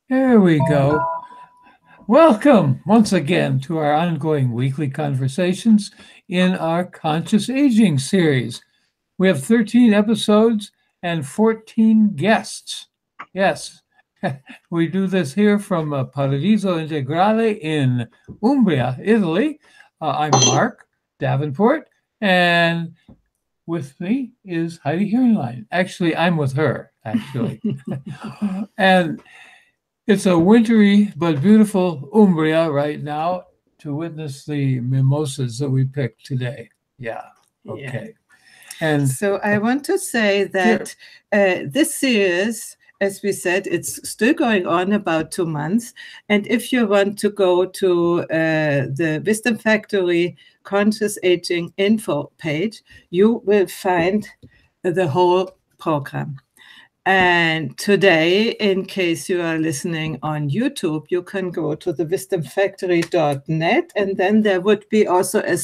There we go. Welcome once again to our ongoing weekly conversations in our Conscious Aging series. We have 13 episodes and 14 guests. Yes, we do this here from Paradiso Integrale in Umbria, Italy. I'm Mark Davenport, and with me is Heidi Heringline. Actually, I'm with her, actually. And it's a wintry but beautiful Umbria right now to witness the mimosas that we picked today. Yeah. Okay. And so I want to say that this series, as we said, it's still going on about 2 months. And if you want to go to the Wisdom Factory Conscious Aging info page, you will find the whole program. And today, in case you are listening on YouTube, you can go to the wisdomfactory.net, and then there would be also a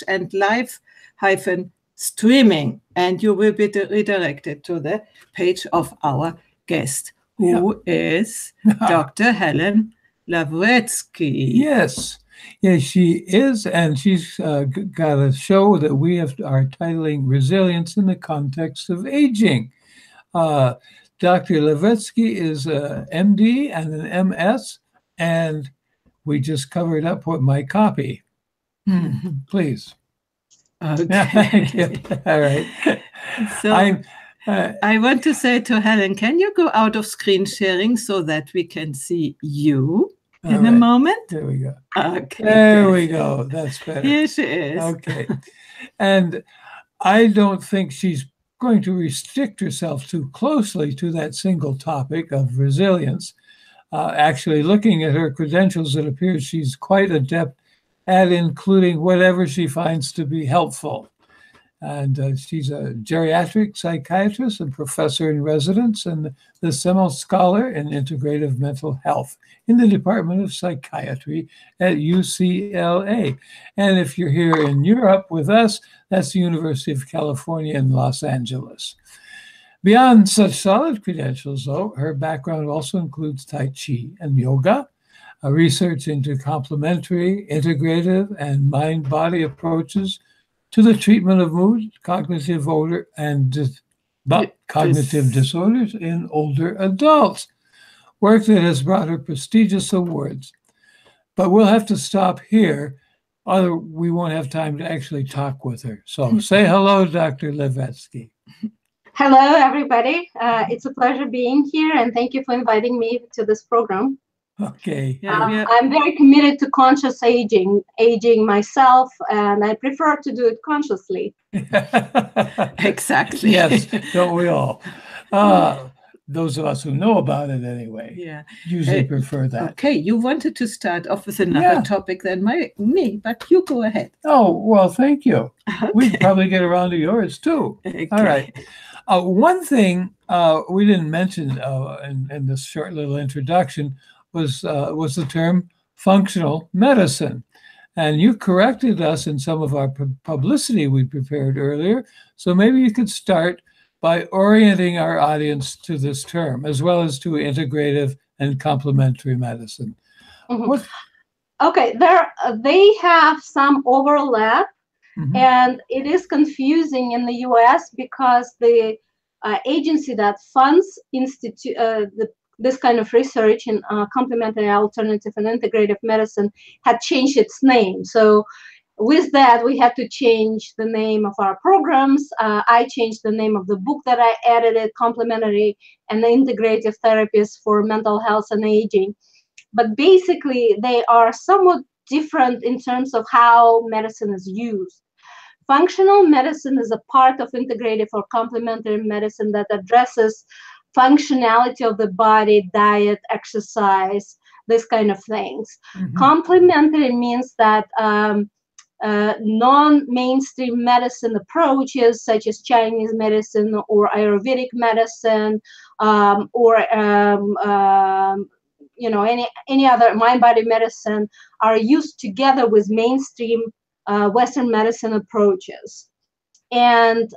/ and live hyphen streaming, and you will be redirected to the page of our guest, who is Dr. Helen Lavretsky. Yes. Yeah, she is, and she's got a show that we are titling Resilience in the Context of Aging. Dr. Lavretsky is a MD and an MS, and we just covered up with my copy. Please. Okay. All right. So I want to say to Helen, can you go out of screen sharing so that we can see you in a moment? There we go. Okay. There we go. That's better. Here she is. Okay. And I don't think she's going to restrict herself too closely to that single topic of resilience. Actually, looking at her credentials, it appears she's quite adept at including whatever she finds to be helpful. And she's a geriatric psychiatrist and professor in residence and the Semel Scholar in Integrative Mental Health in the Department of Psychiatry at UCLA. And if you're here in Europe with us, that's the University of California in Los Angeles. Beyond such solid credentials, though, her background also includes Tai Chi and yoga, research into complementary, integrative, and mind-body approaches to the treatment of mood, cognitive odor, and cognitive disorders in older adults, work that has brought her prestigious awards. But we'll have to stop here, or we won't have time to actually talk with her. So say hello, Dr. Lavretsky. Hello, everybody. It's a pleasure being here, and thank you for inviting me to this program. Okay. I'm very committed to conscious aging myself, and I prefer to do it consciously. Exactly. Yes, don't we all? Those of us who know about it anyway, usually prefer that. Okay, you wanted to start off with another topic than me, but you go ahead. Oh, well, thank you. Okay. We'd probably get around to yours, too. Okay. All right. One thing we didn't mention in this short little introduction was the term functional medicine. And you corrected us in some of our publicity we prepared earlier. So maybe you could start by orienting our audience to this term, as well as to integrative and complementary medicine. Mm-hmm. Okay, they have some overlap, and it is confusing in the U.S. because the agency that funds this kind of research in complementary, alternative, and integrative medicine had changed its name. So with that, we had to change the name of our programs. I changed the name of the book that I edited, Complementary and Integrative Therapies for Mental Health and Aging. But basically, they are somewhat different in terms of how medicine is used. Functional medicine is a part of integrative or complementary medicine that addresses functionality of the body, diet, exercise, this kind of things. Complementary means that non-mainstream medicine approaches such as Chinese medicine or Ayurvedic medicine or any other mind-body medicine are used together with mainstream Western medicine approaches. And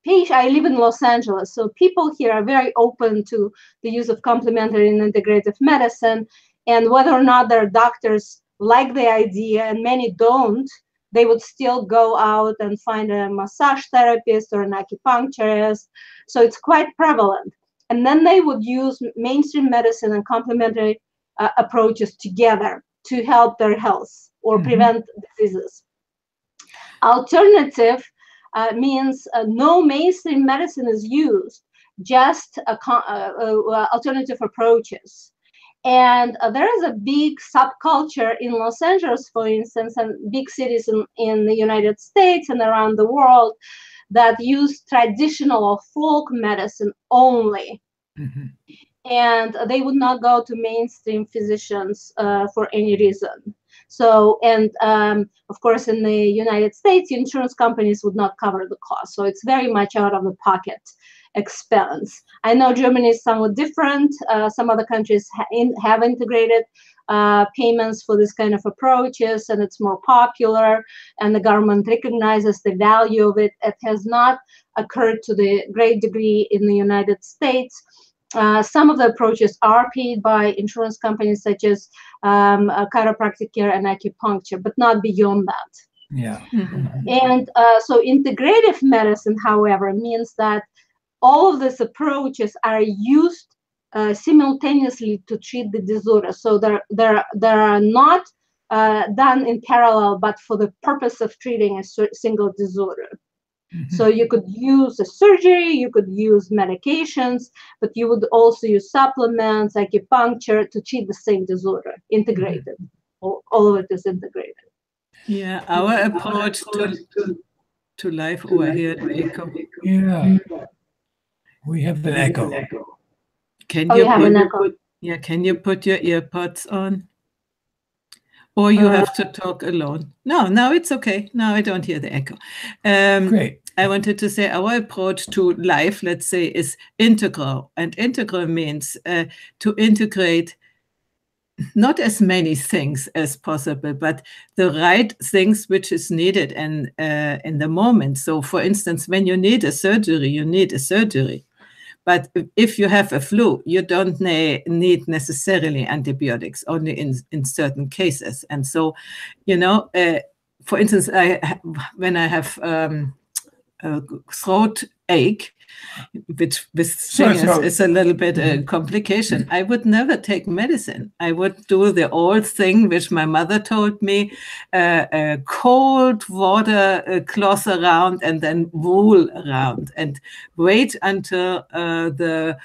I live in Los Angeles, so people here are very open to the use of complementary and integrative medicine. And whether or not their doctors like the idea, and many don't, they would still go out and find a massage therapist or an acupuncturist. So it's quite prevalent. And then they would use mainstream medicine and complementary approaches together to help their health or prevent diseases. Alternative means no mainstream medicine is used, just alternative approaches. And there is a big subculture in Los Angeles, for instance, and big cities in the United States and around the world that use traditional or folk medicine only. And they would not go to mainstream physicians for any reason. So, and of course, in the United States, insurance companies would not cover the cost. So it's very much out of the pocket expense. I know Germany is somewhat different. Some other countries have integrated payments for this kind of approaches, and it's more popular, and the government recognizes the value of it. It has not occurred to the great degree in the United States. Some of the approaches are paid by insurance companies, such as chiropractic care and acupuncture, but not beyond that. Yeah. And so integrative medicine, however, means that all of these approaches are used simultaneously to treat the disorder. So they're not done in parallel, but for the purpose of treating a single disorder. So you could use a surgery, you could use medications, but you would also use supplements, acupuncture to treat the same disorder, integrated. All of it is integrated. Yeah, our approach to life over here, the echo. Yeah. We have an echo. Can you put your earpods on? Or you have to talk alone. No, it's okay. No, I don't hear the echo. Great. I wanted to say our approach to life, let's say, is integral. And integral means to integrate not as many things as possible, but the right things which is needed and in the moment. So, for instance, when you need a surgery, you need a surgery. But if you have a flu, you don't need necessarily antibiotics, only in certain cases. And so, for instance, when I have a throat ache, which with singers is a little bit a complication, I would never take medicine. I would do the old thing which my mother told me, cold water cloth around and then wool around, and wait until the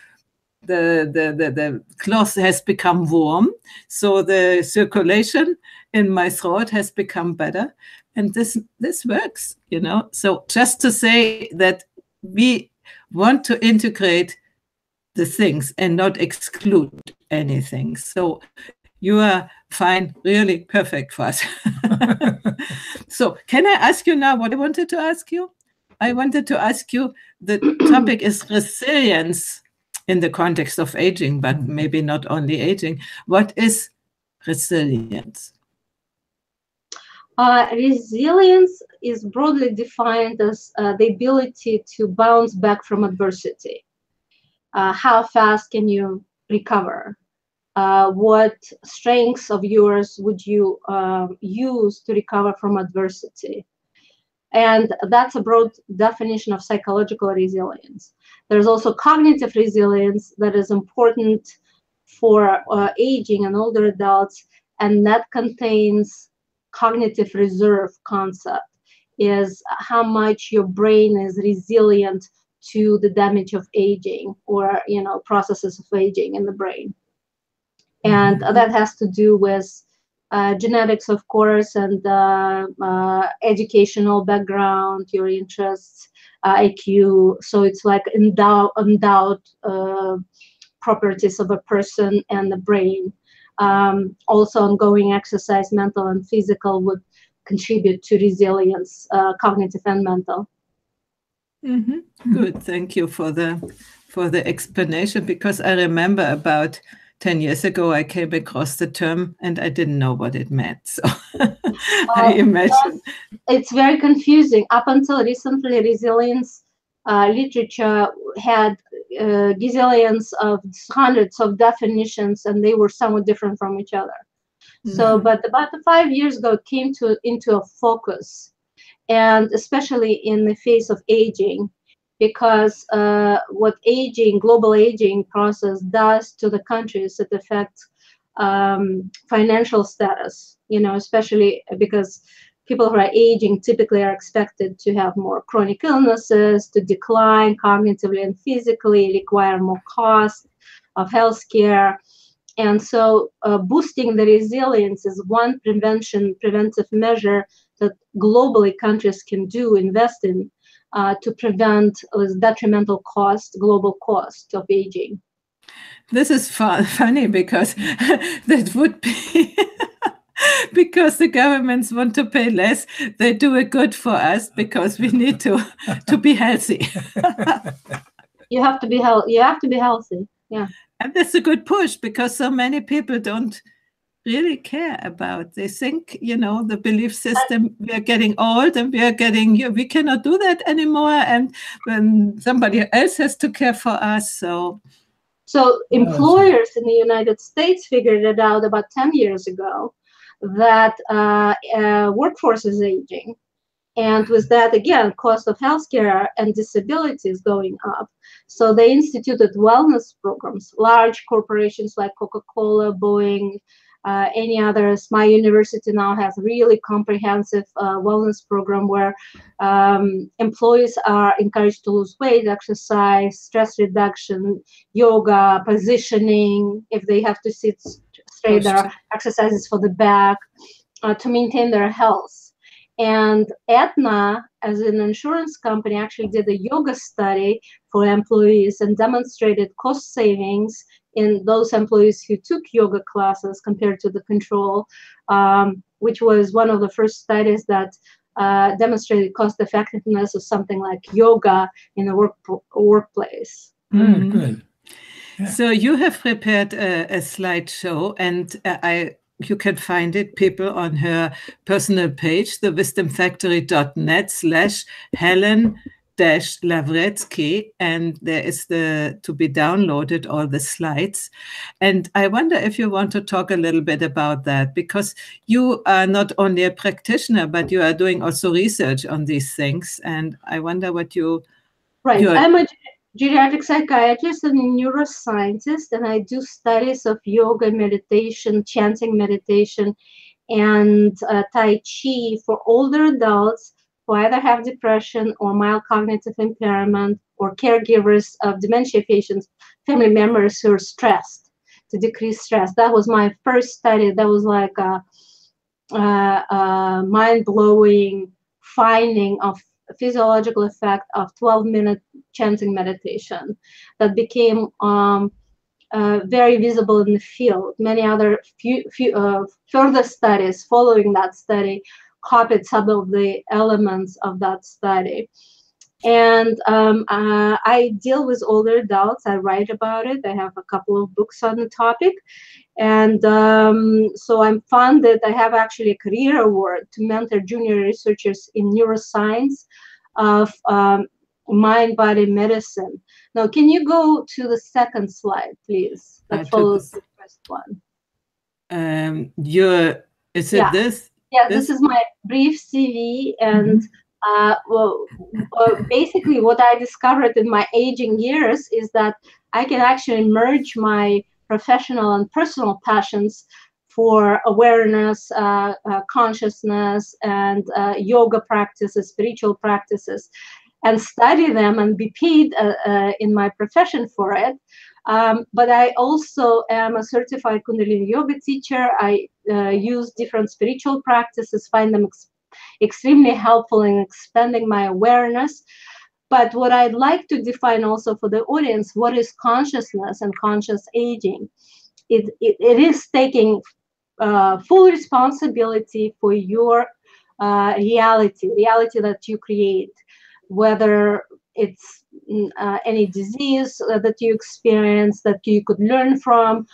cloth has become warm, so the circulation in my throat has become better. And this works, So just to say that we want to integrate the things and not exclude anything. So you are fine, really perfect for us. So can I ask you now what I wanted to ask you? I wanted to ask you, the topic is resilience in the context of aging, but maybe not only aging. What is resilience? Resilience is broadly defined as the ability to bounce back from adversity. How fast can you recover? What strengths of yours would you use to recover from adversity? And that's a broad definition of psychological resilience. There's also cognitive resilience that is important for aging and older adults, and that contains cognitive reserve concept, is how much your brain is resilient to the damage of aging or processes of aging in the brain. And that has to do with genetics, of course, and educational background, your interests, IQ. So it's like endowed properties of a person and the brain. Also, ongoing exercise, mental and physical, would contribute to resilience, cognitive and mental. Good, thank you for the explanation, because I remember about 10 years ago I came across the term and I didn't know what it meant. So I imagine it's very confusing. Up until recently, resilience literature had gazillions of hundreds of definitions, and they were somewhat different from each other. So, but about 5 years ago, it came into a focus, and especially in the face of aging, because what global aging process does to the countries, it affects financial status, especially because people who are aging typically are expected to have more chronic illnesses, to decline cognitively and physically, require more cost of healthcare. And so boosting the resilience is one preventive measure that globally countries can do, invest in, to prevent detrimental global cost of aging. This is funny because that would be because the governments want to pay less. They do it good for us because we need to be healthy. You have to be healthy. You have to be healthy. Yeah. And that's a good push because so many people don't really care about. They think, the belief system, we are getting old and we cannot do that anymore. And when somebody else has to care for us. So employers in the United States figured it out about 10 years ago that workforce is aging. And with that, again, cost of healthcare and disability is going up. So they instituted wellness programs, large corporations like Coca-Cola, Boeing, any others. My university now has really comprehensive wellness program where employees are encouraged to lose weight, exercise, stress reduction, yoga, positioning. If they have to sit straight, there are exercises for the back to maintain their health. And Aetna, as an insurance company, actually did a yoga study for employees and demonstrated cost savings in those employees who took yoga classes compared to the control, which was one of the first studies that demonstrated cost effectiveness of something like yoga in the workplace. Good. Yeah. So you have prepared a slideshow, and you can find it, people, on her personal page, thewisdomfactory.net/Helen-Lavretsky, and there is to be downloaded all the slides. And I wonder if you want to talk a little bit about that, because you are not only a practitioner, but you are doing also research on these things. And I wonder what you... Right. I'm a geriatric psychiatrist and neuroscientist, and I do studies of yoga, meditation, chanting meditation, and Tai Chi for older adults who either have depression or mild cognitive impairment, or caregivers of dementia patients, family members who are stressed, to decrease stress. That was my first study. That was like a mind-blowing finding of physiological effect of 12-minute chanting meditation that became very visible in the field. Many other further studies following that study copied some of the elements of that study. And I deal with older adults. I write about it. I have a couple of books on the topic. And so I'm funded. I have actually a career award to mentor junior researchers in neuroscience of mind-body medicine. Now, can you go to the second slide, please? That follows the first one. Is it this? Yeah, this is my brief CV. And basically what I discovered in my aging years is that I can actually merge my professional and personal passions for awareness, consciousness, and yoga practices, spiritual practices, and study them and be paid in my profession for it. But I also am a certified Kundalini yoga teacher. I use different spiritual practices, find them extremely helpful in expanding my awareness. But what I'd like to define also for the audience, what is consciousness and conscious aging? It is taking full responsibility for your reality that you create, whether it's any disease that you experience that you could learn from,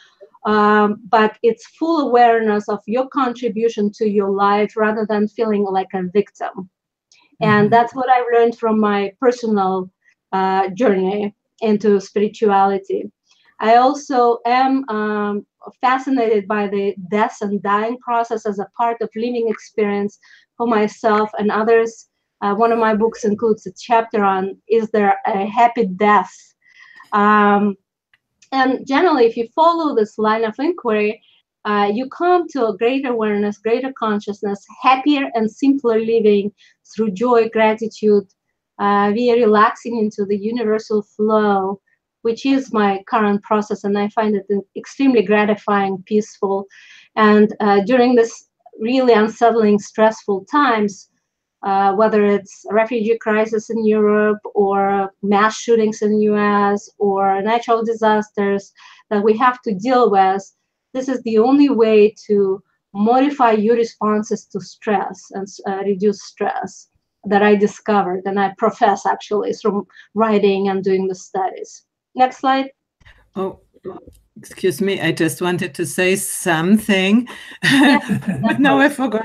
but it's full awareness of your contribution to your life rather than feeling like a victim. And that's what I've learned from my personal journey into spirituality. I also am fascinated by the death and dying process as a part of living experience for myself and others. One of my books includes a chapter on, is there a happy death? And generally, if you follow this line of inquiry, you come to a greater awareness, greater consciousness, happier and simpler living through joy, gratitude, via relaxing into the universal flow, which is my current process. And I find it extremely gratifying, peaceful. And during this really unsettling, stressful times, whether it's a refugee crisis in Europe or mass shootings in the US or natural disasters that we have to deal with, this is the only way to modify your responses to stress and reduce stress that I discovered and I profess actually through writing and doing the studies. Next slide. Oh, excuse me, I just wanted to say something, but now I forgot.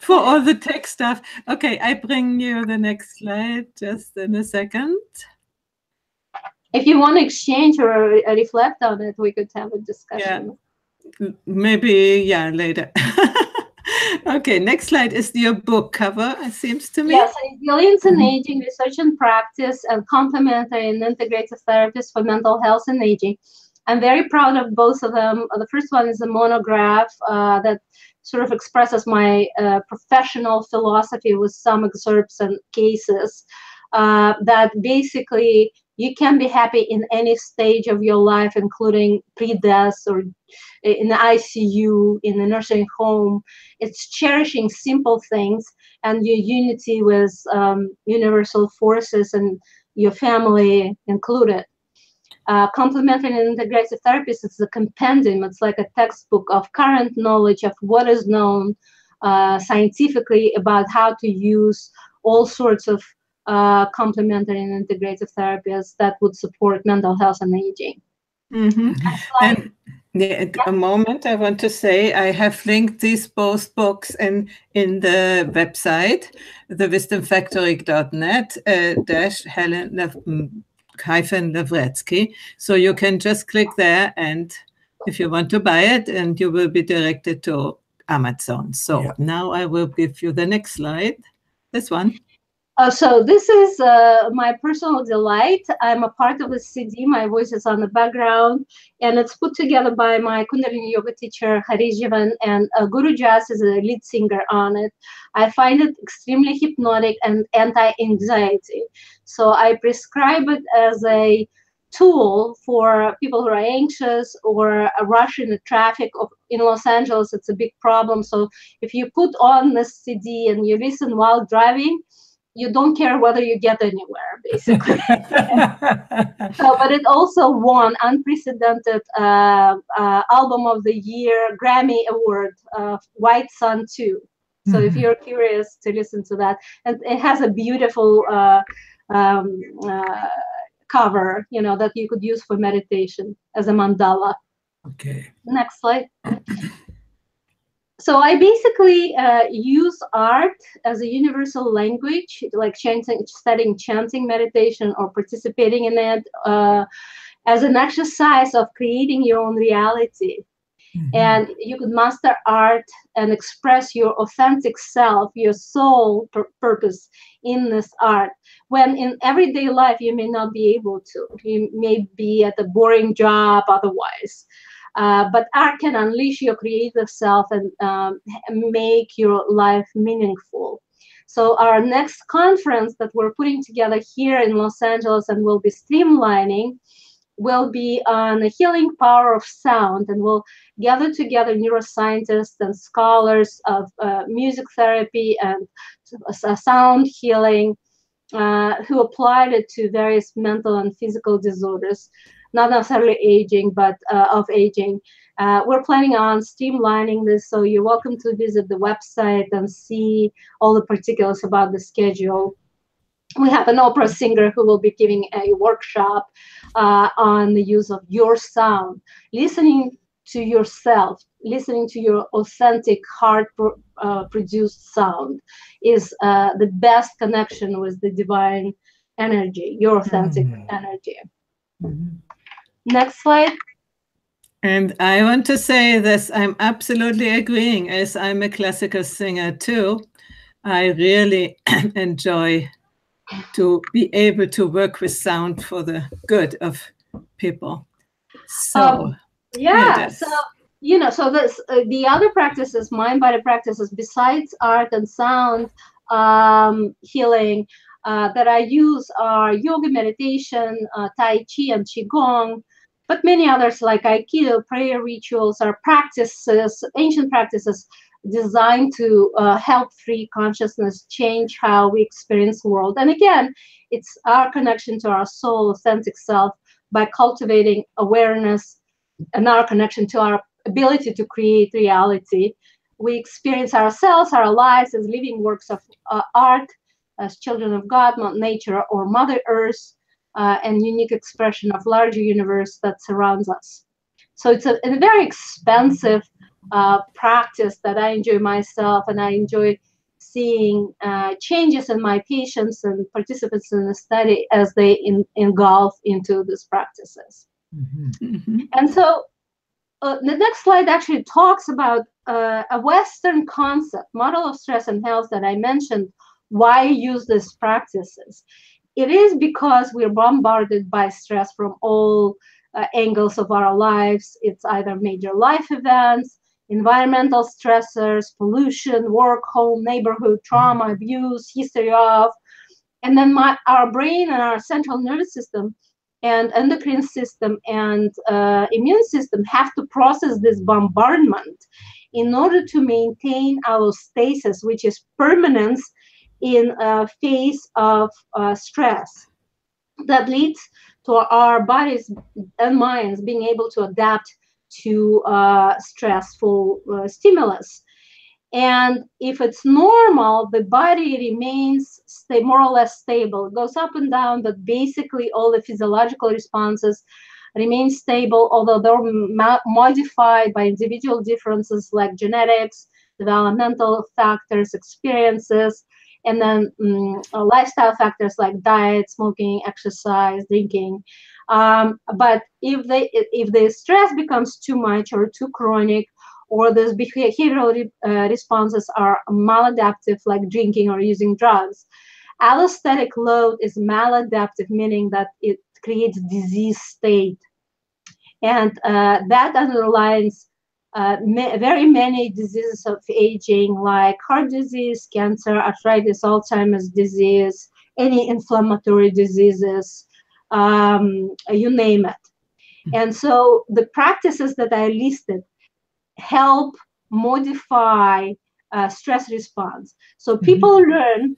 For all the tech stuff. Okay, I bring you the next slide just in a second. If you want to exchange or reflect on it, we could have a discussion. Yeah, maybe, yeah, later. Okay, next slide is your book cover, it seems to me. Yes, Resilience in Aging, Research and Practice, and Complementary and Integrative Therapies for Mental Health and Aging. I'm very proud of both of them. The first one is a monograph that sort of expresses my professional philosophy with some excerpts and cases that basically you can be happy in any stage of your life, including pre-death or in the ICU, in the nursing home. It's cherishing simple things and your unity with universal forces and your family included. Complementary and integrative therapies is a compendium. It's like a textbook of current knowledge of what is known scientifically about how to use all sorts of complementary and integrative therapies that would support mental health and aging. Mm-hmm. And a moment, I want to say I have linked these both books in the website, thewisdomfactory.net -- Helen Lavretsky. So you can just click there, and if you want to buy it, and you will be directed to Amazon. So now I will give you the next slide. This one. So this is my personal delight. I'm a part of the CD. My voice is on the background, and it's put together by my Kundalini yoga teacher, Harijivan, and Guru Jas is a lead singer on it. I find it extremely hypnotic and anti-anxiety. So I prescribe it as a tool for people who are anxious or a rush in the traffic in Los Angeles. It's a big problem. So if you put on this CD and you listen while driving, you don't care whether you get anywhere, basically. But it also won unprecedented Album of the Year Grammy Award, White Sun 2. So if you're curious to listen to that, and it has a beautiful cover, that you could use for meditation as a mandala. Okay. Next slide. So I basically use art as a universal language, like studying chanting meditation or participating in it as an exercise of creating your own reality. And you could master art and express your authentic self, your soul purpose in this art, when in everyday life you may not be able to. You may be at a boring job otherwise. But art can unleash your creative self and make your life meaningful. So our next conference that we're putting together here in Los Angeles and will be streamlining will be on the healing power of sound, and we'll gather together neuroscientists and scholars of music therapy and sound healing who applied it to various mental and physical disorders. Not necessarily aging, but of aging. We're planning on streamlining this, so you're welcome to visit the website and see all the particulars about the schedule. We have an opera singer who will be giving a workshop on the use of your sound, listening to yourself, listening to your authentic heart-produced sound is the best connection with the divine energy, your authentic energy. Next slide. And I want to say this, I'm absolutely agreeing, as I'm a classical singer too. I really enjoy to be able to work with sound for the good of people. So so so this the other practices, mind-body practices, besides art and sound healing that I use are yoga, meditation, Tai Chi, and Qigong. But many others like Aikido, prayer rituals are practices, ancient practices designed to help free consciousness change how we experience the world. And again, it's our connection to our soul, authentic self, by cultivating awareness and our connection to our ability to create reality. We experience ourselves, our lives as living works of art, as children of God, nature, or Mother Earth, and unique expression of larger universe that surrounds us. So it's a very expensive practice that I enjoy myself, and I enjoy seeing changes in my patients and participants in the study as they engulf into these practices. And so the next slide actually talks about a Western concept, model of stress and health that I mentioned, why use these practices. It is because we're bombarded by stress from all angles of our lives. It's either major life events, environmental stressors, pollution, work, home, neighborhood, trauma, abuse, history of, and then our brain and our central nervous system and endocrine system and immune system have to process this bombardment in order to maintain allostasis, which is permanence in a phase of stress that leads to our bodies and minds being able to adapt to stressful stimulus. And if it's normal, the body remains more or less stable. It goes up and down, but basically all the physiological responses remain stable, although they're modified by individual differences like genetics, developmental factors, experiences, and then lifestyle factors like diet, smoking, exercise, drinking. But if the stress becomes too much or too chronic, or those behavioral responses are maladaptive, like drinking or using drugs, allostatic load is maladaptive, meaning that it creates disease state. And that underlines very many diseases of aging, like heart disease, cancer, arthritis, Alzheimer's disease, any inflammatory diseases, you name it. And so the practices that I listed help modify stress response. So people learn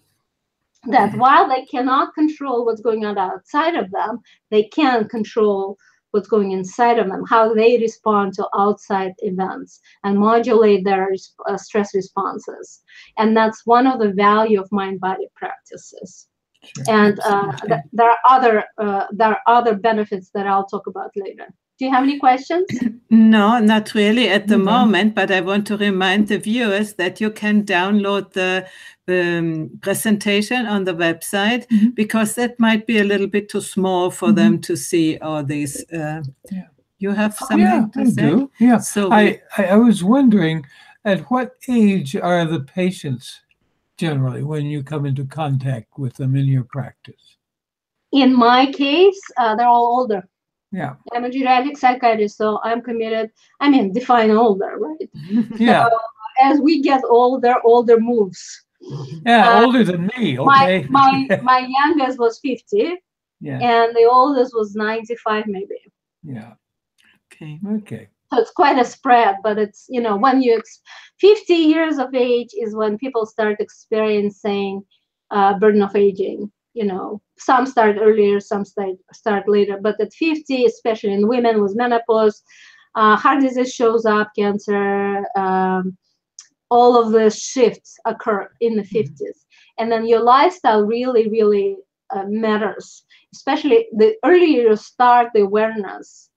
that while they cannot control what's going on outside of them, they can control what's going inside of them, how they respond to outside events and modulate their stress responses. And that's one of the value of mind-body practices. Sure. And there are other benefits that I'll talk about later. Do you have any questions? No, not really at the moment, but I want to remind the viewers that you can download the presentation on the website, because that might be a little bit too small for them to see all these. You have something to say? Do. Yeah. So I was wondering, at what age are the patients generally when you come into contact with them in your practice? In my case, they're all older. Yeah. I'm a geriatric psychiatrist, so I'm committed. I mean, define older, right? Yeah. So as we get older, older moves. Yeah, older than me. Okay. My youngest was 50. Yeah. And the oldest was 95, maybe. Yeah. Okay. So it's quite a spread, but it's, when 50 years of age is when people start experiencing burden of aging. Some start earlier, some start later, but at 50, especially in women with menopause, heart disease shows up, cancer, all of the shifts occur in the 50s. And then your lifestyle really, really matters, especially the earlier you start the awareness.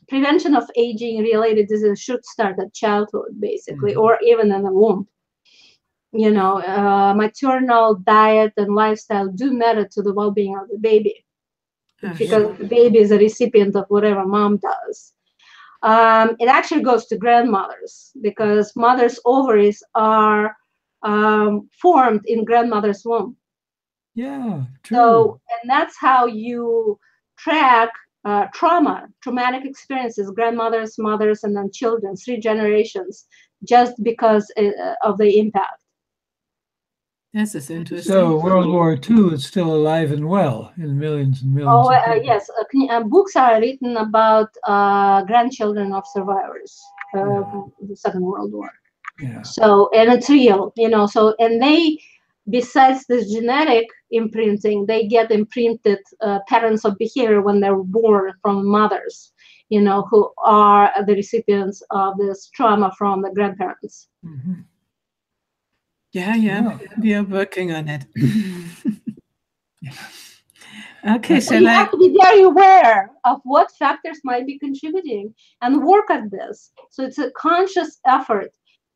Prevention of aging related disease should start at childhood, basically, or even in the womb. maternal diet and lifestyle do matter to the well-being of the baby, because the baby is a recipient of whatever mom does. It actually goes to grandmothers, because mothers' ovaries are formed in grandmother's womb. Yeah, true. So, and that's how you track traumatic experiences, grandmothers, mothers, and then children, 3 generations, just because of the impact. This is interesting. So World War II is still alive and well in millions and millions of people. Yes. Books are written about grandchildren of survivors of the Second World War. Yeah. So, and it's real, so, and they, besides this genetic imprinting, they get imprinted patterns of behavior when they're born from mothers, who are the recipients of this trauma from the grandparents. Mm-hmm. Yeah. We are working on it. Okay, so you have to be very aware of what factors might be contributing and work at this. So it's a conscious effort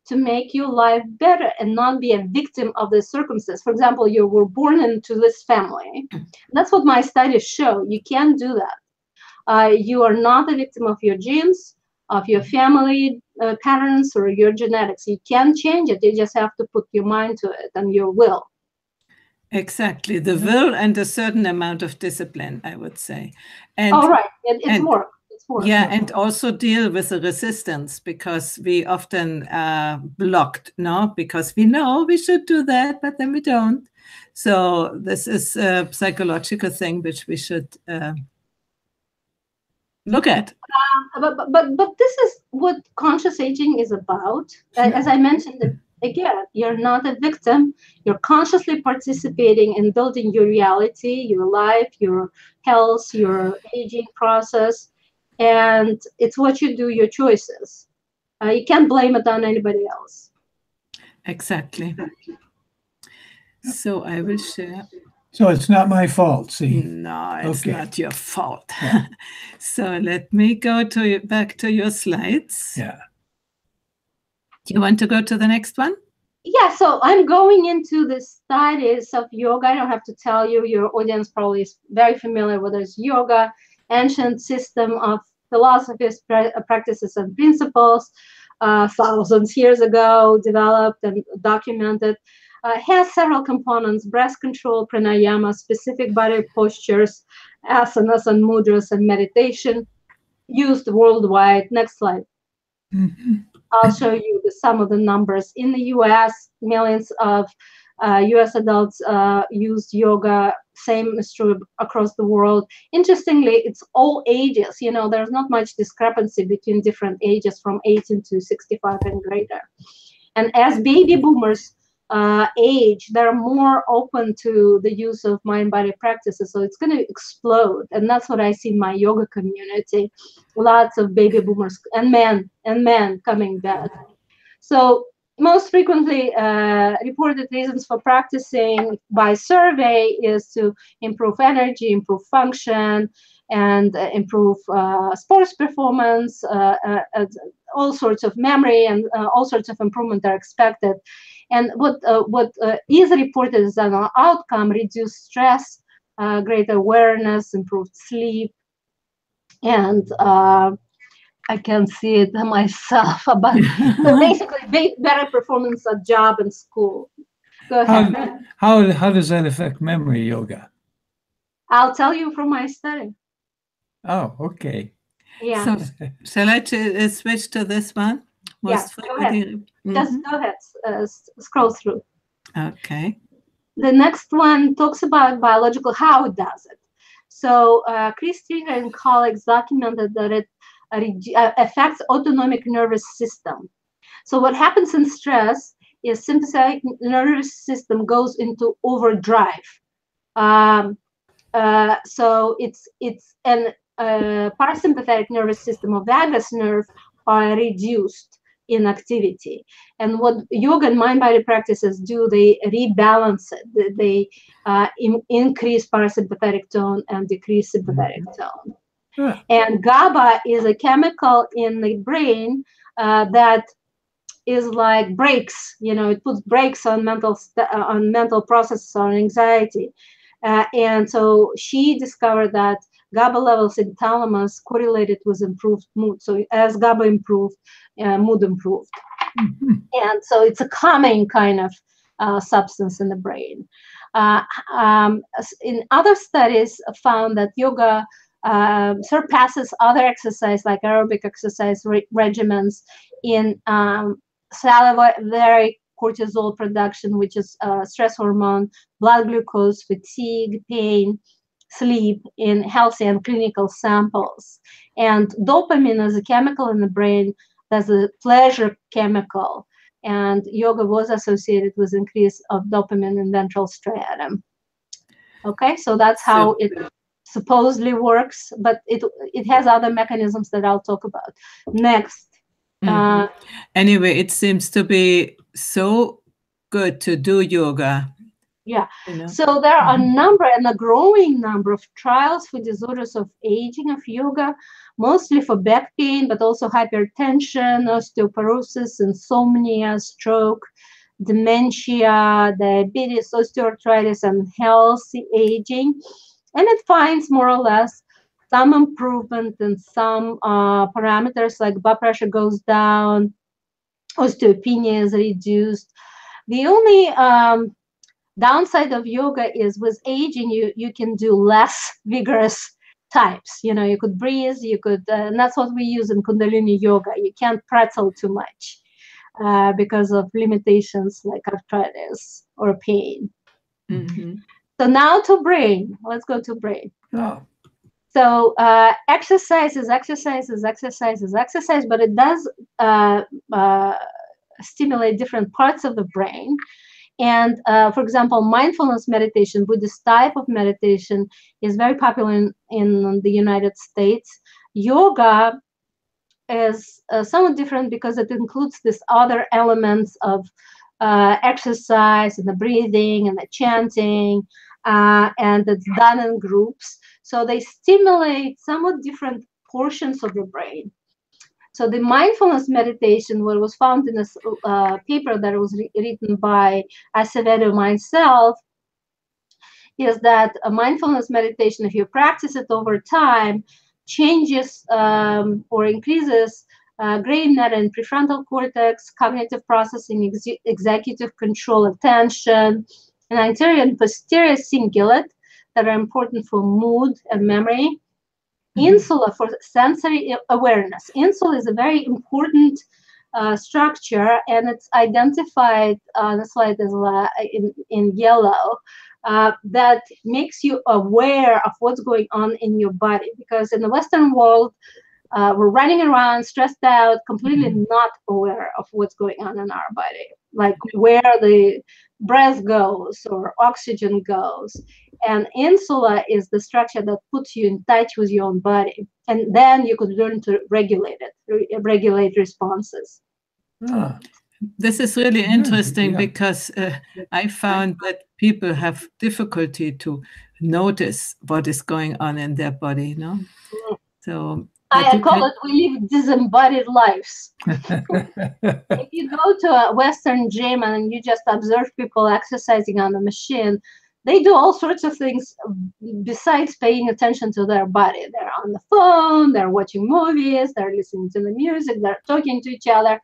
to make your life better and not be a victim of the circumstance. For example, you were born into this family. That's what my studies show. You can't do that. You are not a victim of your genes, of your family patterns, or your genetics. You can't change it. You just have to put your mind to it and your will. Exactly, the will and a certain amount of discipline, I would say. And it's work. Yeah, and also deal with the resistance, because we often are blocked, because we know we should do that, but then we don't. So this is a psychological thing which we should look at. But this is what conscious aging is about. As I mentioned, again, you're not a victim. You're consciously participating in building your reality, your life, your health, your aging process. And it's what you do, your choices. You can't blame it on anybody else. Exactly. So I will share. So it's not my fault, see? No, it's not your fault. Yeah. So let me go back to your slides. Yeah. Do you want to go to the next one? Yeah, so I'm going into the studies of yoga. I don't have to tell you, your audience probably is very familiar with this yoga, ancient system of philosophies, practices, and principles, thousands of years ago, developed and documented. Has several components: breath control, pranayama, specific body postures, asanas and mudras, and meditation, used worldwide. Next slide. Mm-hmm. I'll show you some of the numbers. In the US, millions of US adults use yoga. Same is true across the world. Interestingly, it's all ages. There's not much discrepancy between different ages from 18 to 65 and greater. And as baby boomers age, they're more open to the use of mind-body practices. So it's going to explode. And that's what I see in my yoga community. Lots of baby boomers and men coming back. So most frequently reported reasons for practicing by survey is to improve energy, improve function, and improve sports performance. All sorts of memory and all sorts of improvement are expected. And what is reported as an outcome: reduced stress, greater awareness, improved sleep, and I can see it myself. But so basically, better performance at job and school. Go ahead. How does that affect memory yoga? I'll tell you from my study. Oh, okay. Yeah. So shall I switch to this one? Yes. Go ahead. Just go ahead. Scroll through. Okay. The next one talks about biological, how it does it. So Chris Trigger and colleagues documented that it affects autonomic nervous system. So what happens in stress is sympathetic nervous system goes into overdrive. So it's an parasympathetic nervous system or vagus nerve are reduced in activity. And what yoga and mind-body practices do, they rebalance it. They increase parasympathetic tone and decrease sympathetic tone. And GABA is a chemical in the brain that is like brakes. It puts brakes on mental processes, on anxiety. And so she discovered that GABA levels in thalamus correlated with improved mood. So as GABA improved, mood improved. Mm-hmm. And so it's a calming kind of substance in the brain. In other studies, found that yoga surpasses other exercise like aerobic exercise regimens in salivary cortisol production, which is stress hormone, blood glucose, fatigue, pain, sleep in healthy and clinical samples. And dopamine is a chemical in the brain that's a pleasure chemical. And yoga was associated with increase of dopamine in ventral striatum. Okay, so that's how it supposedly works, but it has other mechanisms that I'll talk about next. Mm-hmm. Anyway, it seems to be so good to do yoga. Yeah. So there are a growing number of trials for disorders of aging of yoga, mostly for back pain, but also hypertension, osteoporosis, insomnia, stroke, dementia, diabetes, osteoarthritis, and healthy aging. And it finds more or less some improvement in some parameters, like blood pressure goes down, osteopenia is reduced. The only downside of yoga is with aging, you can do less vigorous types. You could breathe, and that's what we use in Kundalini yoga. You can't pretzel too much because of limitations like arthritis or pain. Mm-hmm. So now to brain. Let's go to brain. Oh. So exercise is exercise, but it does stimulate different parts of the brain. And for example, mindfulness meditation, Buddhist type of meditation, is very popular in the United States. Yoga is somewhat different because it includes these other elements of exercise and the breathing and the chanting, and it's done in groups. So they stimulate somewhat different portions of the brain. So the mindfulness meditation, what was found in this paper that was written by Acevedo myself, is that a mindfulness meditation, if you practice it over time, changes or increases gray matter in prefrontal cortex, cognitive processing, executive control, attention, and anterior and posterior cingulate that are important for mood and memory. Insula for sensory awareness. Insula is a very important structure, and it's identified on the slide as in yellow. That makes you aware of what's going on in your body, because in the Western world, we're running around stressed out, completely not aware of what's going on in our body, like where the breath goes or oxygen goes. And insula is the structure that puts you in touch with your own body. And then you could learn to regulate it, regulate responses. This is really interesting because I found that people have difficulty to notice what is going on in their body, So I call it, we live disembodied lives. If you go to a Western gym and you just observe people exercising on the machine, they do all sorts of things besides paying attention to their body. They're on the phone, they're watching movies, they're listening to the music, they're talking to each other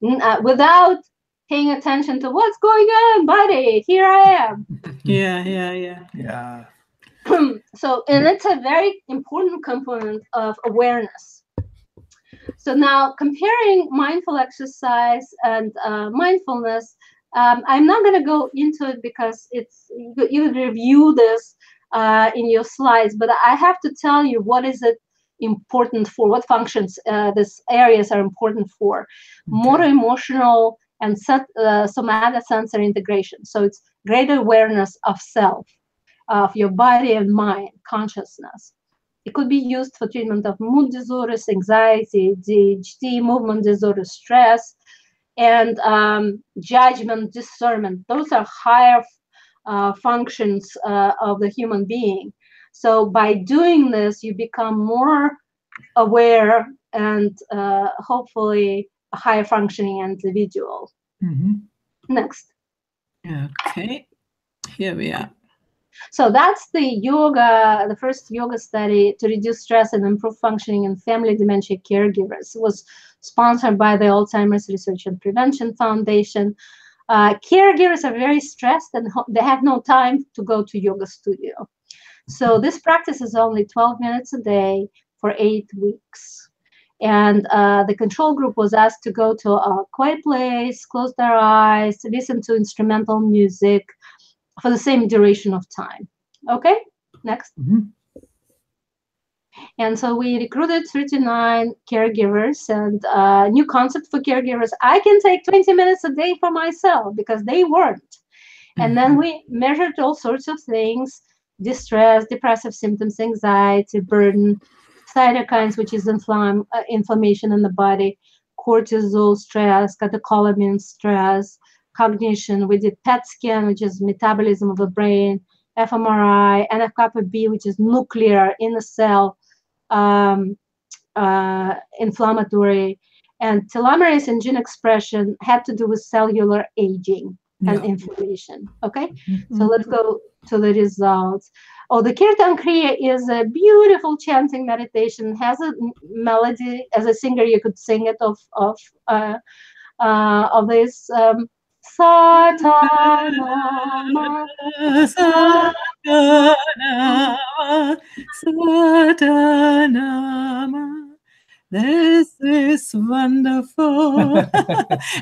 without paying attention to what's going on, body. Here I am. Yeah. So, and it's a very important component of awareness. So now, comparing mindful exercise and mindfulness, I'm not going to go into it because you review this in your slides, but I have to tell you what is it important for, what functions these areas are important for. Motor, emotional, and somatosensory integration. So it's greater awareness of self, of your body and mind, consciousness. It could be used for treatment of mood disorders, anxiety, ADHD, movement disorders, stress, and judgment, discernment. Those are higher functions of the human being. So by doing this, you become more aware and hopefully higher functioning individual. Next. Okay, here we are. So that's the first yoga study to reduce stress and improve functioning in family dementia caregivers. It was sponsored by the Alzheimer's Research and Prevention Foundation. Caregivers are very stressed and they have no time to go to yoga studio. So this practice is only 12 minutes a day for 8 weeks. And the control group was asked to go to a quiet place, close their eyes, listen to instrumental music for the same duration of time. Okay, next. And so we recruited 39 caregivers, and a new concept for caregivers. I can take 20 minutes a day for myself because they weren't. And then we measured all sorts of things: distress, depressive symptoms, anxiety, burden, cytokines, which is inflammation in the body, cortisol, stress, catecholamine, stress, cognition. We did PET scan, which is metabolism of the brain, fMRI, NF-kappa B, which is nuclear in the cell, inflammatory, and telomerase and gene expression had to do with cellular aging and inflammation. Okay, so let's go to the results. Oh, the Kirtan Kriya is a beautiful chanting meditation. Has a melody. As a singer, you could sing it of this. Satanama, Satanama. This is wonderful.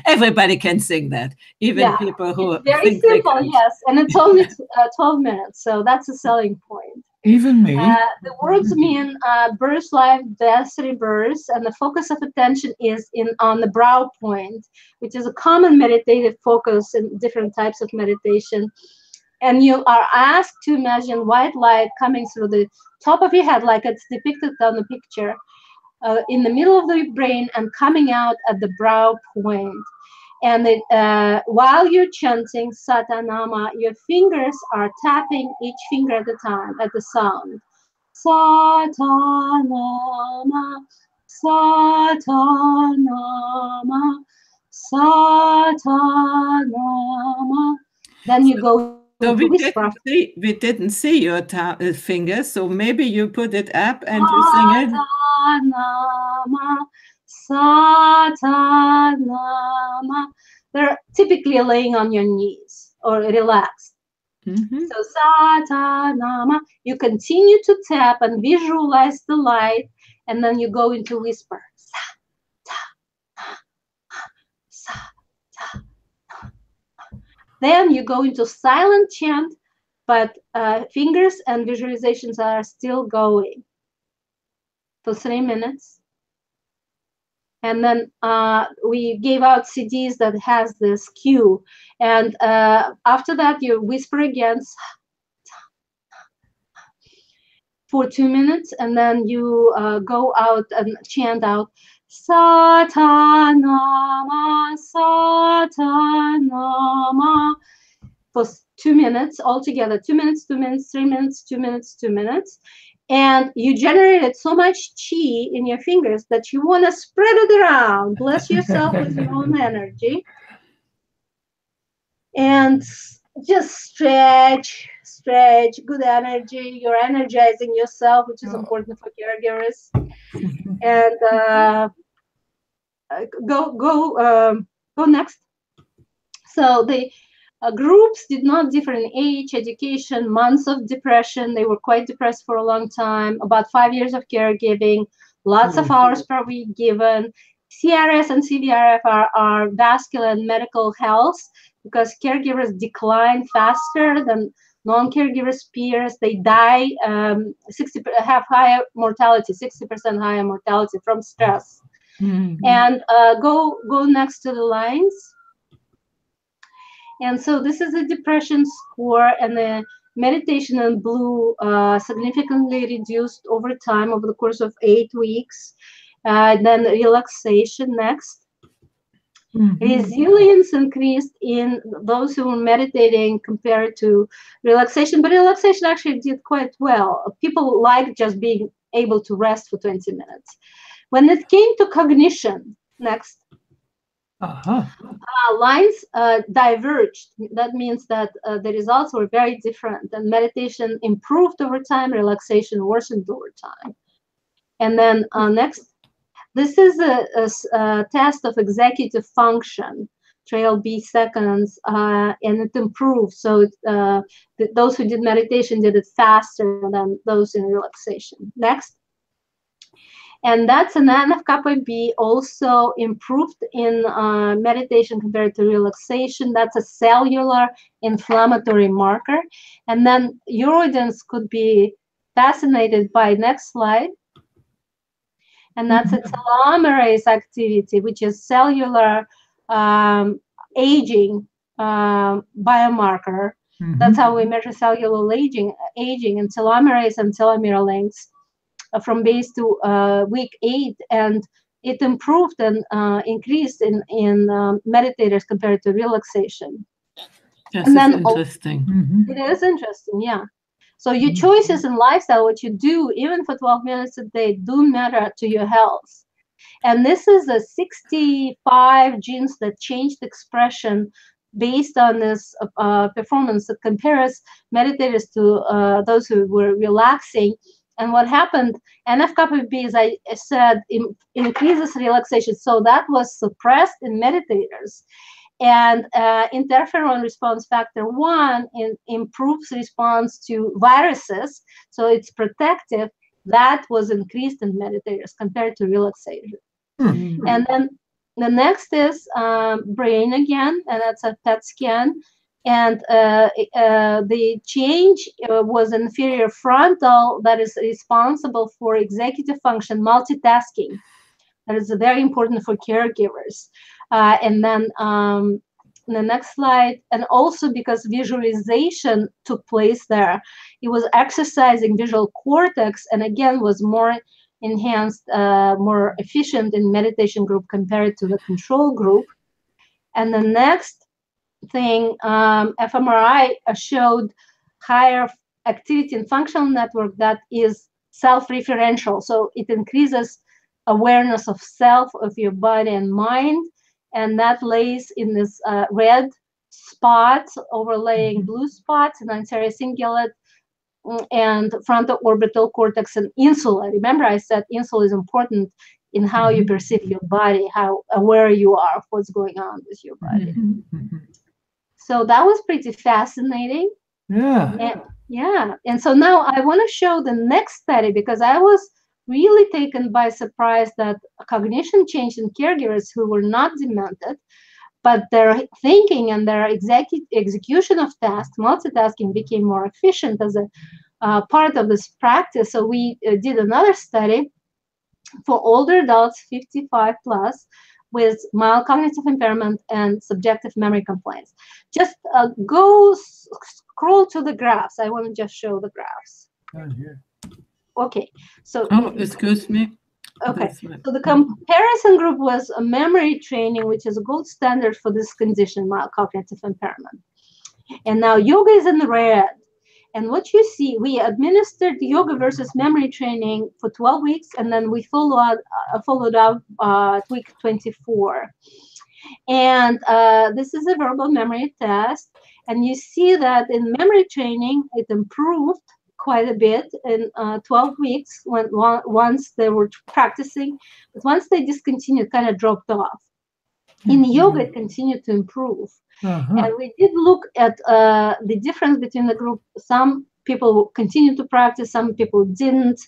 Everybody can sing that, even people who it's very simple. Yes, and it's only 12 minutes, so that's a selling point. Even me. The words mean birth, life, death, rebirth, and the focus of attention is on the brow point, which is a common meditative focus in different types of meditation. And you are asked to imagine white light coming through the top of your head, like it's depicted on the picture, in the middle of the brain and coming out at the brow point. And while you're chanting Satanama, your fingers are tapping each finger at a time at the sound. Satanama, Satanama, Satanama. Then you go. So we didn't see your fingers, so maybe you put it up and you sing it. Satanama, Satanama. They're typically laying on your knees or relaxed. So Satanama, you continue to tap and visualize the light, and then you go into whisper. Then you go into silent chant, but fingers and visualizations are still going for 3 minutes. And then we gave out CDs that has this cue. And after that, you whisper again for 2 minutes, and then you go out and chant out Satanama, Satanama for 2 minutes altogether. 2 minutes, 2 minutes, 3 minutes, 2 minutes, 2 minutes. And you generated so much chi in your fingers that you want to spread it around. Bless yourself with your own energy. And just stretch, good energy. You're energizing yourself, which is important for caregivers. And go next. So the groups did not differ in age, education, months of depression. They were quite depressed for a long time. About 5 years of caregiving, lots of hours per week given. CRS and CVRF are vascular and medical health, because caregivers decline faster than non-caregivers peers. They die, have higher mortality, 60% higher mortality from stress. And go next to the lines. And so this is a depression score, and the meditation in blue significantly reduced over time over the course of 8 weeks. Then relaxation next. Resilience increased in those who were meditating compared to relaxation, but relaxation actually did quite well. People like just being able to rest for 20 minutes. When it came to cognition, next, Lines diverged. That means that the results were very different, and meditation improved over time, relaxation worsened over time. And then next, this is a test of executive function, trail B seconds, and it improved. So those who did meditation did it faster than those in relaxation. Next. And that's an NF-kappa B also improved in meditation compared to relaxation. That's a cellular inflammatory marker. And then Eurodians could be fascinated by next slide. And that's a telomerase activity, which is cellular aging biomarker. That's how we measure cellular aging and telomerase and telomere lengths from base to week 8, and it improved and increased in meditators compared to relaxation. Yes, and then, interesting. It is interesting, yeah. So your choices in lifestyle, what you do, even for 12 minutes a day, do matter to your health. And this is a 65 genes that changed expression based on this performance that compares meditators to those who were relaxing. And what happened, NF-kappa B, as I said, increases relaxation. So that was suppressed in meditators. And interferon response factor 1 improves response to viruses. So it's protective. That was increased in meditators compared to relaxation. And then the next is brain again, and that's a PET scan. And the change was inferior frontal, that is responsible for executive function, multitasking. That is very important for caregivers. And then the next slide, and also because visualization took place there, it was exercising visual cortex, and again was more enhanced, more efficient in meditation group compared to the control group. And the next thing, fMRI showed higher activity in functional network that is self-referential. So it increases awareness of self, of your body and mind, and that lays in this red spot overlaying blue spots in anterior cingulate and frontal orbital cortex and insula. Remember I said insula is important in how you perceive your body, how aware you are of what's going on with your body. So that was pretty fascinating. And so now I want to show the next study, because I was really taken by surprise that cognition changed in caregivers who were not demented, but their thinking and their execution of tasks, multitasking, became more efficient as a part of this practice. So we did another study for older adults, 55 plus, with mild cognitive impairment and subjective memory complaints. Just scroll to the graphs. I want to just show the graphs. Okay, so excuse me. Okay, so the comparison group was a memory training, which is a gold standard for this condition, mild cognitive impairment. And now yoga is in red. And what you see, we administered yoga versus memory training for 12 weeks, and then we followed up at week 24. And this is a verbal memory test. And you see that in memory training, it improved quite a bit in 12 weeks once they were practicing. But once they discontinued, kind of dropped off. In yoga, it continued to improve. And we did look at the difference between the group. Some people continued to practice, some people didn't.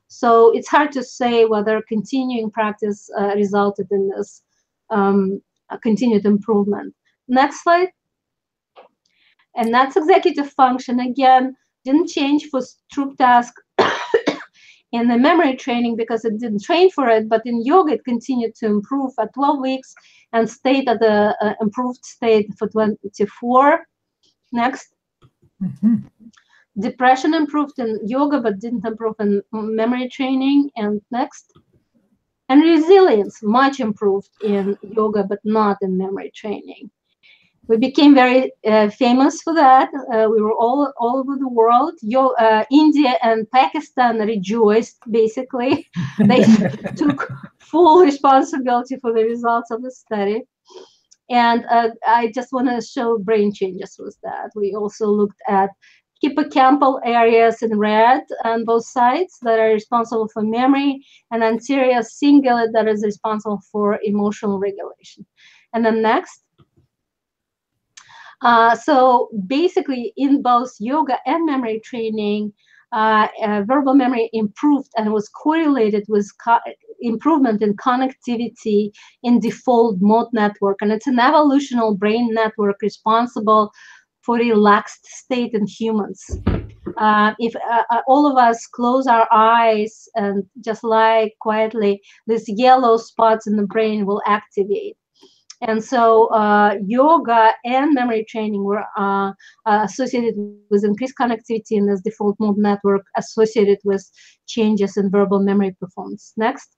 So it's hard to say whether continuing practice resulted in this continued improvement. Next slide. And that's executive function. Again, didn't change for troop task in the memory training because it didn't train for it, but in yoga, it continued to improve at 12 weeks and stayed at the improved state for 24. Next. Depression improved in yoga, but didn't improve in memory training. And next. And resilience, much improved in yoga, but not in memory training. We became very famous for that. We were all over the world. India and Pakistan rejoiced, basically. They took full responsibility for the results of the study. And I just want to show brain changes with that. We also looked at hippocampal areas in red on both sides that are responsible for memory, and anterior cingulate that is responsible for emotional regulation. And then next. So basically, in both yoga and memory training, verbal memory improved and was correlated with improvement in connectivity in default mode network. And it's an evolutional brain network responsible for relaxed state in humans. If all of us close our eyes and just lie quietly, these yellow spots in the brain will activate. And so yoga and memory training were associated with increased connectivity in this default mode network associated with changes in verbal memory performance. Next.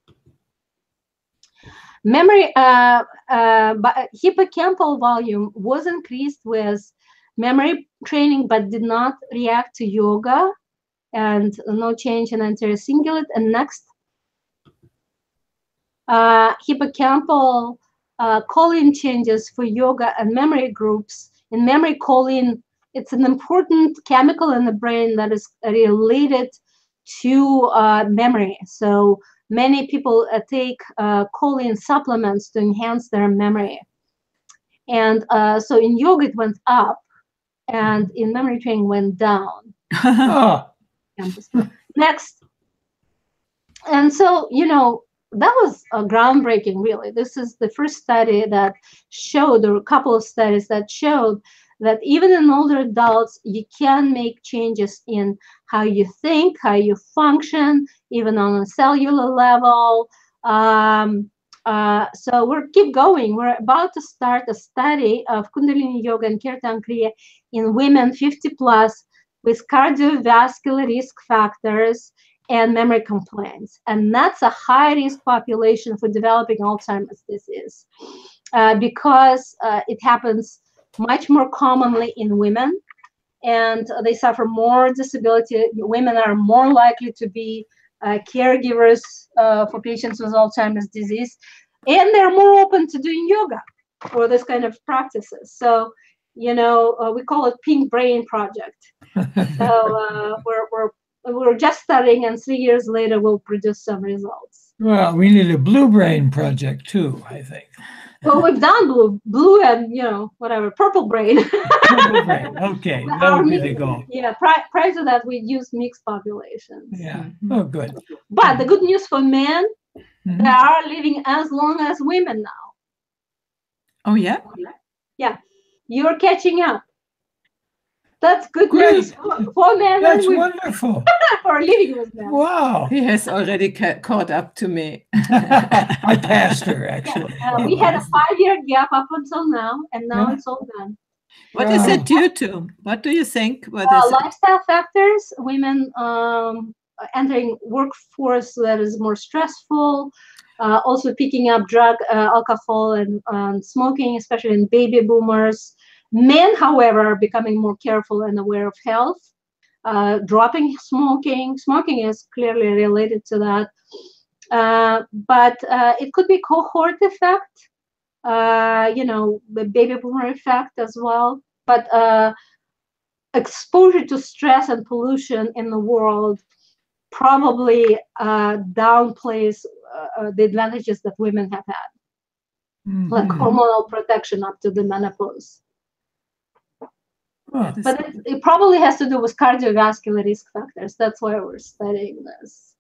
Memory, hippocampal volume was increased with memory training, but did not react to yoga, and no change in anterior cingulate. And next. Hippocampal choline changes for yoga and memory groups. In memory, choline, it's an important chemical in the brain that is related to memory. So many people take choline supplements to enhance their memory. And so in yoga, it went up, and in memory training, went down. Next. And so, you know, that was groundbreaking, really. This is the first study that showed, or a couple of studies that showed, that even in older adults, you can make changes in how you think, how you function, even on a cellular level. So we'll keep going. We're about to start a study of Kundalini Yoga and Kirtan Kriya in women 50 plus with cardiovascular risk factors and memory complaints. And that's a high-risk population for developing Alzheimer's disease because it happens much more commonly in women, and they suffer more disability. Women are more likely to be caregivers for patients with Alzheimer's disease, and they're more open to doing yoga for this kind of practices. So, you know, we call it Pink Brain Project. So we're just studying, and 3 years later, we'll produce some results. Well, we need a blue brain project too, I think. Well, we've done blue and, you know, whatever, purple brain. Purple brain, okay, that would be the goal. Yeah, prior to that, we used mixed populations. Yeah, oh, good. But the good news for men, they are living as long as women now. Oh, yeah? Yeah, you're catching up. That's good news for men. That's wonderful. For living with them. Wow. He has already caught up to me. I passed her, actually. Yeah, we had a 5-year gap up until now, and now it's all done. What is it due to? What do you think? What is lifestyle factors, women entering workforce that is more stressful, also picking up drug, alcohol, and smoking, especially in baby boomers. Men, however, are becoming more careful and aware of health, dropping smoking. Smoking is clearly related to that. But it could be cohort effect, you know, the baby boomer effect as well. But exposure to stress and pollution in the world probably downplays the advantages that women have had, like hormonal protection up to the menopause. But it probably has to do with cardiovascular risk factors. That's why we're studying this.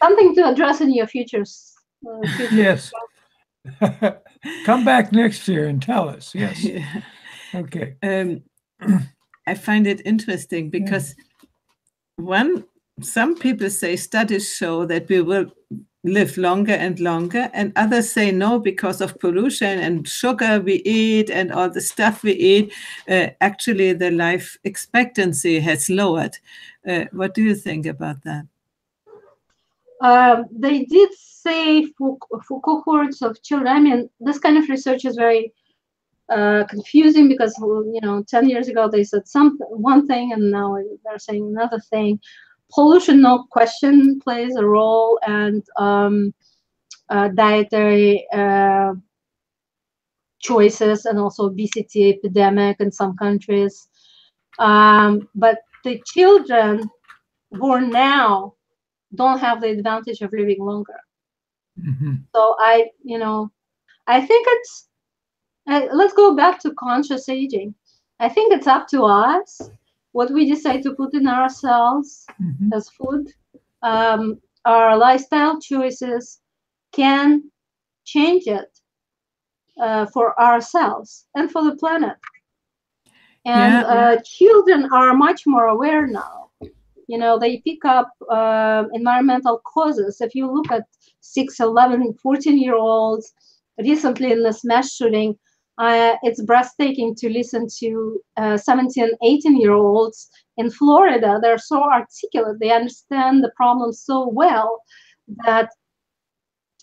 Something to address in your futures. Yes. Come back next year and tell us. Yes. Yeah. Okay. I find it interesting because some people say studies show that we will live longer and longer, and others say no, because of pollution and sugar we eat and all the stuff we eat, actually the life expectancy has lowered. What do you think about that? They did say for cohorts of children, I mean, this kind of research is very confusing because, you know, 10 years ago they said one thing and now they're saying another thing. Pollution, no question, plays a role, and dietary choices, and also obesity epidemic in some countries. But the children born now don't have the advantage of living longer. Mm-hmm. So I think it's, let's go back to conscious aging. I think it's up to us what we decide to put in ourselves Mm-hmm. as food. Our lifestyle choices can change it for ourselves and for the planet. And children are much more aware now. You know, they pick up environmental causes. If you look at 6, 11, 14-year-olds, recently in this mass shooting, it's breathtaking to listen to 17, 18-year-olds in Florida. They're so articulate. They understand the problem so well that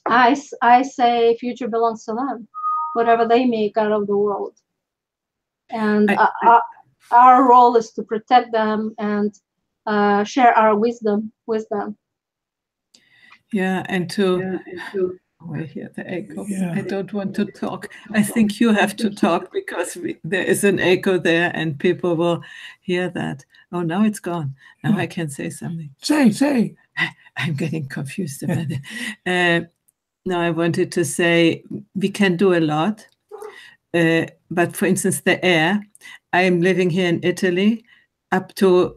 I say future belongs to them, whatever they make out of the world. And our role is to protect them and share our wisdom with them. Yeah, and to I hear the echo. Yeah. I don't want to talk. I think you have to talk because there is an echo there and people will hear that. Oh, now it's gone. Now I can say something. Say. I'm getting confused about it. No, I wanted to say we can do a lot. But for instance, the air, I'm living here in Italy. Up to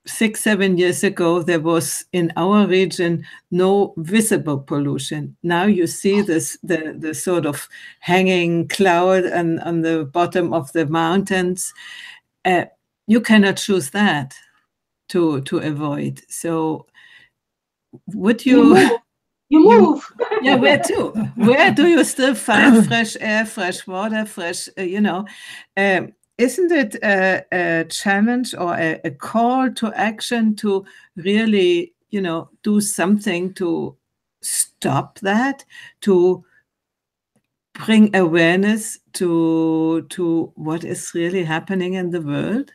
6-7 years ago, there was in our region no visible pollution. Now you see this the sort of hanging cloud on the bottom of the mountains. You cannot choose that to avoid. So would you move? Yeah, where to? Where do you still find fresh air, fresh water, fresh, isn't it a challenge or a call to action to really, do something to stop that, to bring awareness to what is really happening in the world?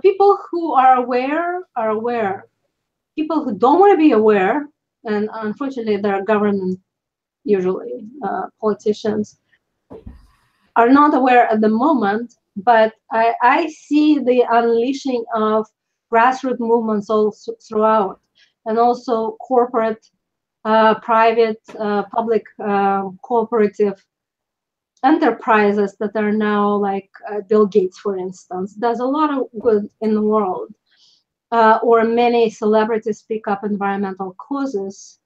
People who are aware are aware. People who don't want to be aware, and unfortunately there are government, usually politicians, are not aware at the moment, but I see the unleashing of grassroots movements all throughout, and also corporate, private, public, cooperative enterprises that are now like Bill Gates, for instance, does a lot of good in the world. Or many celebrities pick up environmental causes.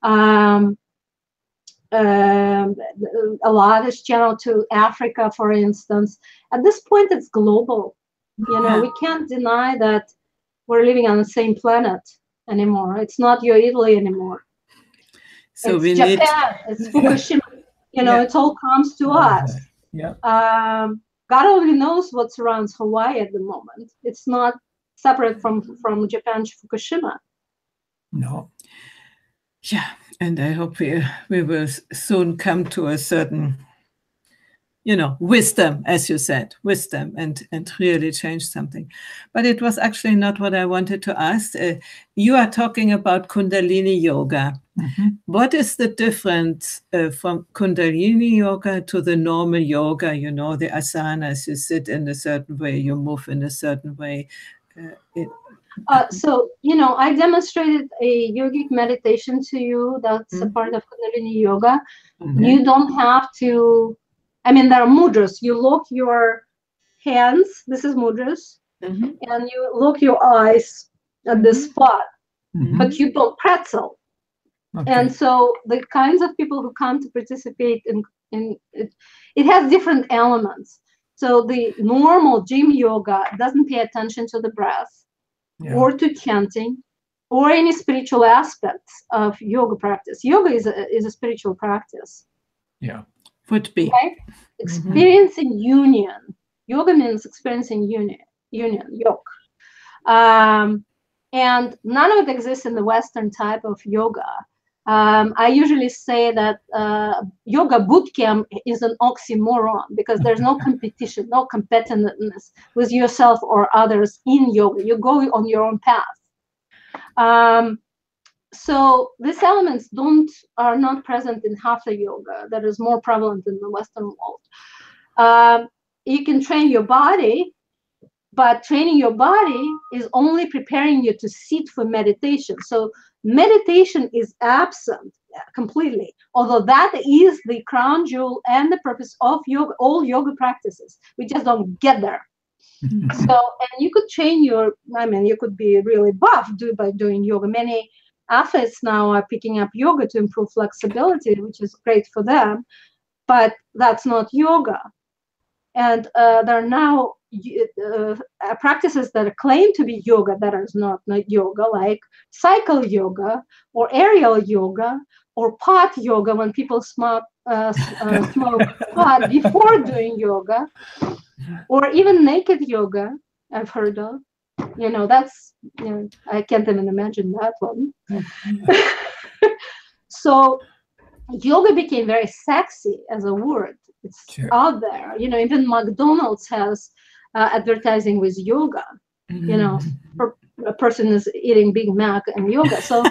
A lot is channeled to Africa, for instance. At this point, it's global. We can't deny that we're living on the same planet anymore. It's not your Italy anymore. So it's Japan. It's Fukushima. It all comes to us. Yeah. God only knows what surrounds Hawaii at the moment. It's not separate from Japan to Fukushima. No. Yeah, and I hope we will soon come to a certain, wisdom, as you said, wisdom, and really change something. But it was actually not what I wanted to ask. You are talking about Kundalini yoga. Mm-hmm. What is the difference from Kundalini yoga to the normal yoga, the asanas? You sit in a certain way, you move in a certain way. So, I demonstrated a yogic meditation to you. That's a part of Kundalini yoga. Mm-hmm. You don't have to, there are mudras. You lock your hands, this is mudras, mm-hmm. and you lock your eyes at this spot, mm-hmm. but you don't pretzel. Okay. And so the kinds of people who come to participate in it has different elements. So the normal gym yoga doesn't pay attention to the breath. Yeah. Or to chanting, or any spiritual aspects of yoga practice. Yoga is a spiritual practice. Yeah, would be. Right? Experiencing mm-hmm. union. Yoga means experiencing union, yoga. And none of it exists in the Western type of yoga. I usually say that yoga boot camp is an oxymoron because there's no competition, no competitiveness with yourself or others in yoga. You go on your own path. so these elements are not present in Hatha yoga that is more prevalent in the Western world. You can train your body, but training your body is only preparing you to sit for meditation. So meditation is absent completely, although that is the crown jewel and the purpose of yoga, all yoga practices. We just don't get there. So, and you could train you could be really buff by doing yoga. Many athletes now are picking up yoga to improve flexibility, which is great for them, but that's not yoga. And there are now practices that claim to be yoga that are not yoga, like cycle yoga or aerial yoga or pot yoga, when people smoke pot before doing yoga, or even naked yoga, I've heard of. That's, I can't even imagine that one. So yoga became very sexy as a word. It's out there. Even McDonald's has advertising with yoga. A person is eating Big Mac and yoga. So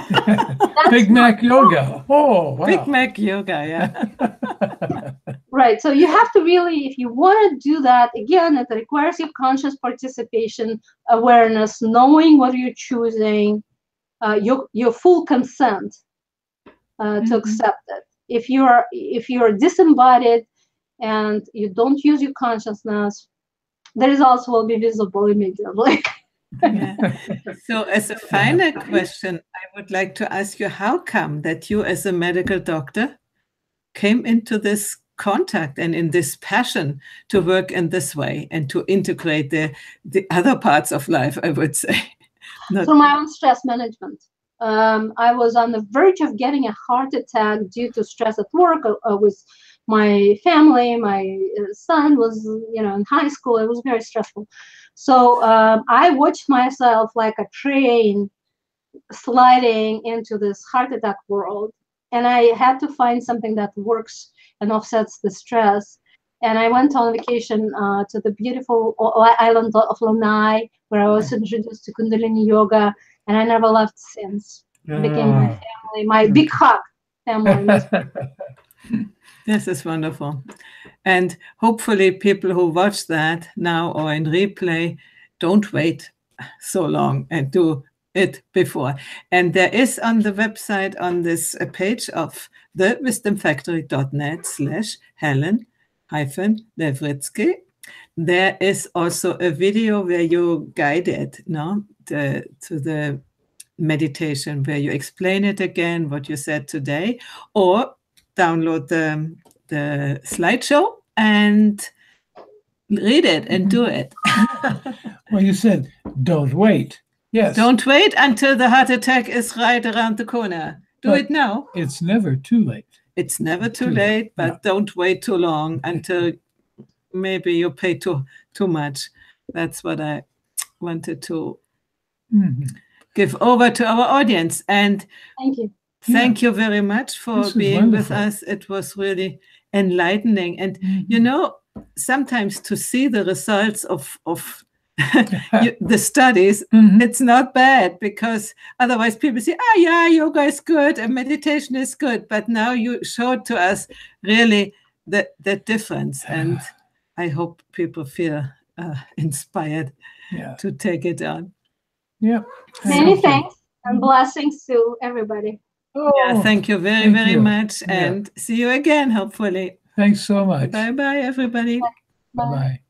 Big Mac yoga. Oh, wow. Big Mac yoga, yeah. Right. So you have to really, if you want to do that, again, it requires your conscious participation, awareness, knowing what you're choosing, your full consent to accept it. If you're disembodied and you don't use your consciousness, the results will be visible immediately. Yeah. So as a final question, I would like to ask you, how come that you as a medical doctor came into this contact and in this passion to work in this way and to integrate the other parts of life, I would say? Through my own stress management. I was on the verge of getting a heart attack due to stress at work with my family. My son was, in high school. It was very stressful. So I watched myself like a train sliding into this heart attack world. And I had to find something that works and offsets the stress. And I went on vacation to the beautiful island of Lanai, where I was introduced to Kundalini yoga, and I never left since. It became my family, my big hug family. This is wonderful. And hopefully people who watch that now or in replay don't wait so long and do it before. And there is on the website, on this page of thewisdomfactory.net/Helen-Lavretsky, there is also a video where you guide it to the meditation, where you explain it again, what you said today, or download the slideshow and read it and do it. Well, you said, don't wait. Yes. Don't wait until the heart attack is right around the corner. Do it now. It's never too late. It's never too late, but don't wait too long until maybe you pay too much. That's what I wanted to give over to our audience. And thank you. Thank you very much for being with us. It was really enlightening. And, sometimes to see the results of the studies, it's not bad, because otherwise people say, yoga is good and meditation is good. But now you showed to us really the difference. And I hope people feel inspired to take it on. Yeah. Many thanks and blessings to everybody. Thank you very much. And see you again, hopefully. Thanks so much. Bye-bye, everybody. Bye-bye.